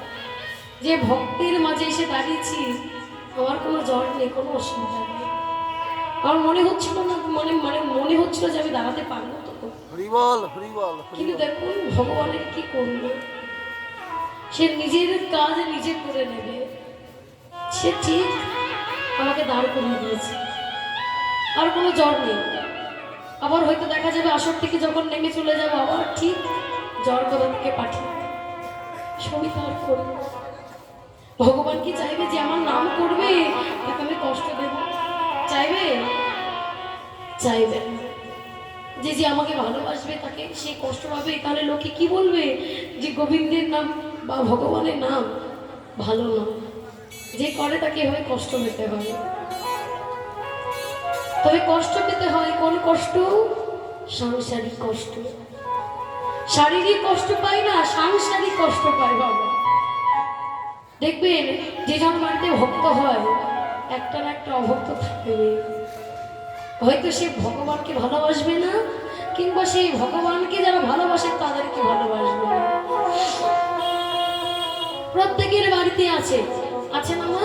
যে ভক্তের মাঝে এসে দাঁড়িয়েছি, আমার কোনো জ্বর নেই, কোনো অসুবিধা নেই। আমার মনে হচ্ছিল না, মনে হচ্ছিল যে আমি দাঁড়াতে পারবো তো, হরিবল হরিবল কিন্তু হরিবল দেখুন ভগবানের কি করলো, সে নিজের কাজ নিজে করে নেবে। সে ঠিক আমাকে দাঁড় করিয়ে দিয়েছে, আর কোনো জ্বর নেই। আবার হয়তো দেখা যাবে আসর থেকে যখন নেমে চলে যাবো, আবার ঠিক জ্বর কোথা থেকে পাঠিয়ে সবই তার করবে। ভগবান কি চাইবে যে আমার নাম করবে তাকে আমি কষ্ট দেব? চাইবে? চাইবে না। যে যে আমাকে ভালোবাসবে তাকে সে কষ্ট পাবে, তাহলে লোকে কি বলবে? যে গোবিন্দের নাম বা ভগবানের নাম ভালো না, যে করে তাকে এভাবে কষ্ট পেতে হবে। তবে কষ্ট পেতে হয় কোন কষ্ট? সাংসারিক কষ্ট। শারীরিক কষ্ট পাই না, সাংসারিক কষ্ট পাই বাবা। দেখবেন যে জন বাড়িতে ভক্ত হয় একটা না একটা অভক্ত থাকবে। হয়তো সে ভগবানকে ভালোবাসবে না, কিংবা সেই ভগবানকে যারা ভালোবাসে তাদেরকে ভালোবাসবে না। প্রত্যেকের বাড়িতে আছে, আছে না মা?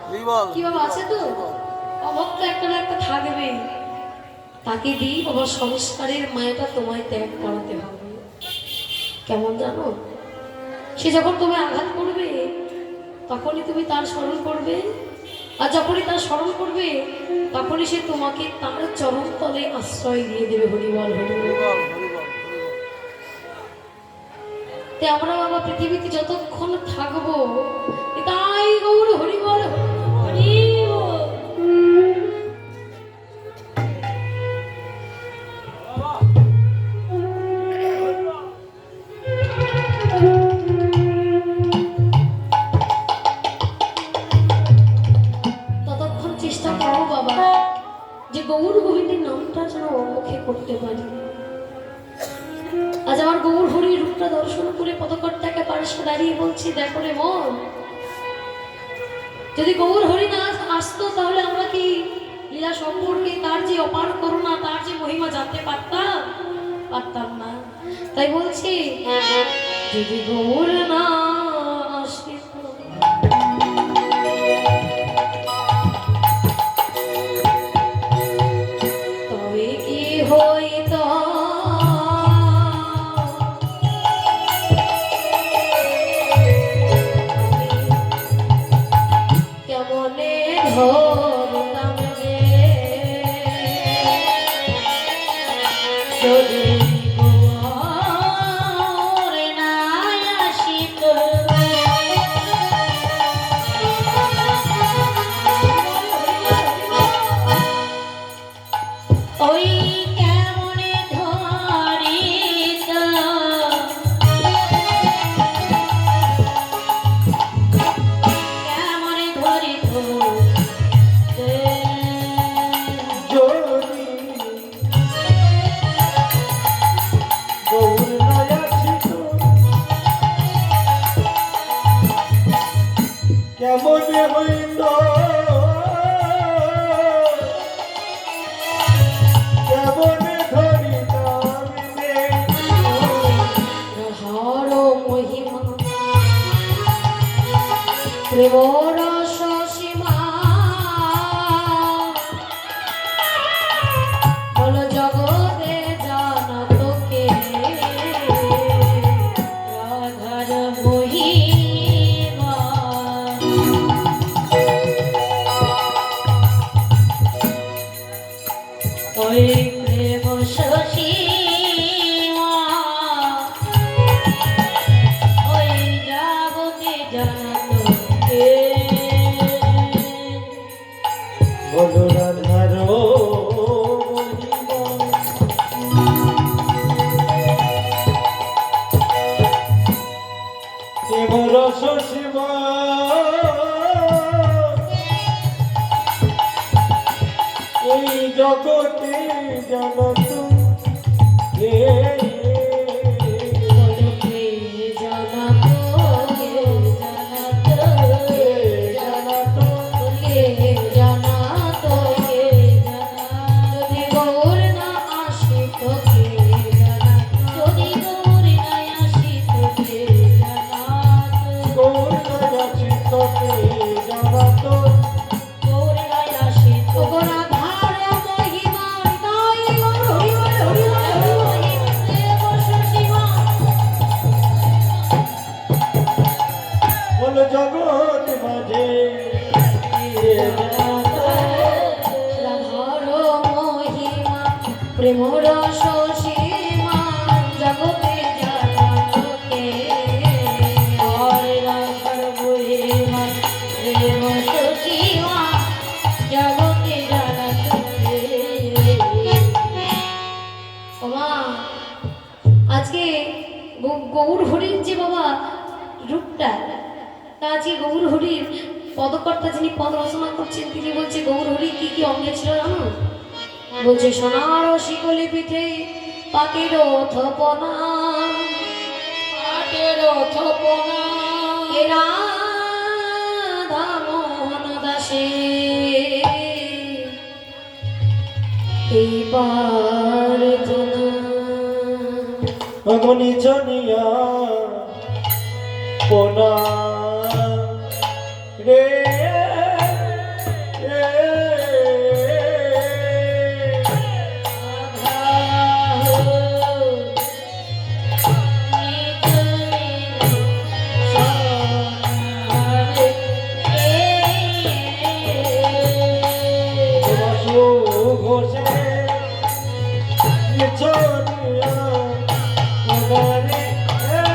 হরিবল কি বাবা, আছে তো? অভক্ত একটা না একটা থাকবে। তাকে দিই বাবা, সংস্কারের মায়াটা তোমায় ত্যাগ করাতে হবে। কেমন জানো? সে যখন তোমায় আঘাত করবে তখনই তুমি তার স্মরণ করবে, আর যখনই তার স্মরণ করবে তখনই সে তোমাকে তার চরণ তলে আশ্রয় দিয়ে দেবে। হরিবল হরিবল। হরিবল হরিবল তে আমরা বাবা পৃথিবীতে যতক্ষণ থাকবো তাই গৌর হরিবল হরিবল। ততক্ষণ চেষ্টা করো বাবা যে গৌর গোবিন্দের নামটা যেন মুখে করতে পারি। আজ আমার গৌর হরির রূপটা দর্শন করে পদকর্তাকে পাশে দাঁড়িয়ে বলছি, দেখো রে মন, যদি গৌর হরি না আসতো তাহলে আমরা কি লীলা সম্পর্কে তার যে অপার করুণা, তার যে মহিমা জানতে পারতাম না। তাই বলছি, যদি গৌর না আসিত তবে কি হইত কেমনে ধরতাম রে যদি গৌর না আসিত। ওই কেমনে ধরিত কেমনে ধরিত যদি গৌর নয় আসিত কেমনে হইত কেমনে ধরিতাম রে হর মহিমা প্রেম রস সীমা বল জগতে জানত কে রাধার মহিমা। ওই প্রেম সীমা ওই জগতে জানত কে। বলো রাধার মহিমা প্রেম রস সীমা এই জগতে জানত কে বল কে জানত কে জানত কে জানত কে জানত কে জানত। যদি গৌর না আসিত কে জানত, যদি গৌর না আসিত কে জানত, গৌর চিত্ত কে জানত গৌর না আসিত রাধার মহিমা। তাই গৌর হরিবল হরিবল হরিবল প্রেম সীমা বল জগৎ মাঝে রাধার মহিমা প্রেম রস সীমা জগতে জানত কে। হরে রাধার মহিমা প্রেম সীমা জগতে জানত কে। ওমা, আজকে গৌর হরির যে বাবা রূপটা, তা আজকে গৌর হরির পদকর্তা যিনি পদ রচনা করছেন তিনি বলছে গৌর হরি কি কি অঙ্গে ছিল জানো? বলছে সোনার শিকলি পিঠে পাটের থপনা, পাটের থপনা এ রাধা মোহন দাসে এইবার জানা অগনি জানিয়া পোনা রে বাসু ঘোষে জানিয়া পোনা রে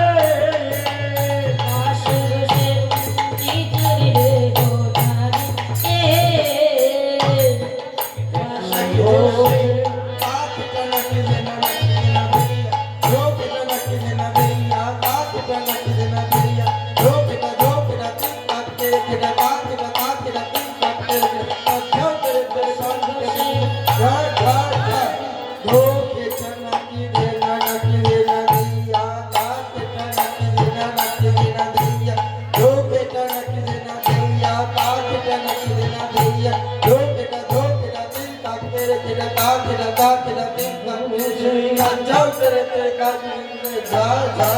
जा